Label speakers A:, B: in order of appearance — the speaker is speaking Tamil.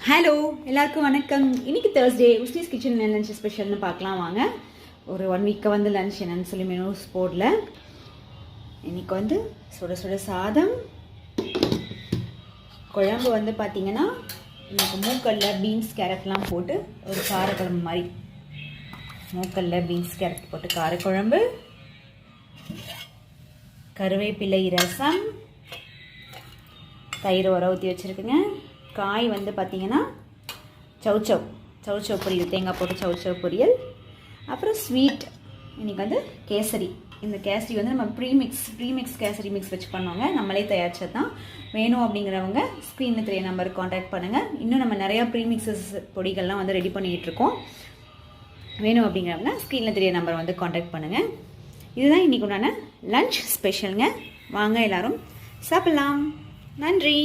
A: ஹலோ எல்லாருக்கும் வணக்கம். இன்னைக்கு தேர்ஸ்டே உஸ்னிஸ் கிச்சன் லஞ்ச் ஸ்பெஷல்னு பார்க்கலாம் வாங்க. ஒரு 1 வீக்காக வந்து லஞ்ச் என்னன்னு சொல்லி மெனூஸ் போடல. இன்னைக்கு வந்து சுட சுட சாதம், குழம்பு வந்து பார்த்தீங்கன்னா எனக்கு மூக்கல்ல பீன்ஸ் கேரட்லாம் போட்டு ஒரு காரக்குழம்பு மாதிரி, மூக்கல்ல பீன்ஸ் கேரட் போட்டு காரக்குழம்பு, கருவேப்பிலை ரசம், தயிர் உர ஊற்றி வச்சுருக்குங்க. காய் வந்து பார்த்திங்கன்னா சவுச்சவ் பொரியல், தேங்காய் போட்டு சவுச்சவ் பொரியல். அப்புறம் ஸ்வீட் இன்றைக்கி வந்து கேசரி. இந்த கேசரி வந்து நம்ம ப்ரீமிக்ஸ் கேசரி மிக்ஸ் வச்சு பண்ணுவாங்க, நம்மளே தயாரிச்சது தான். வேணும் அப்படிங்கிறவங்க ஸ்க்ரீனில் தெரிய நம்பருக்கு காண்டாக்ட் பண்ணுங்கள். இன்னும் நம்ம நிறையா ப்ரீமிக்ஸஸ் பொடிகள்லாம் வந்து ரெடி பண்ணிகிட்டு இருக்கோம். வேணும் அப்படிங்கிறவங்க ஸ்க்ரீனில் தெரிய நம்பரை வந்து காண்டாக்ட் பண்ணுங்கள். இதுதான் இன்றைக்கு உண்டான லஞ்ச் ஸ்பெஷலுங்க. வாங்க எல்லோரும் சாப்பிட்லாம். நன்றி.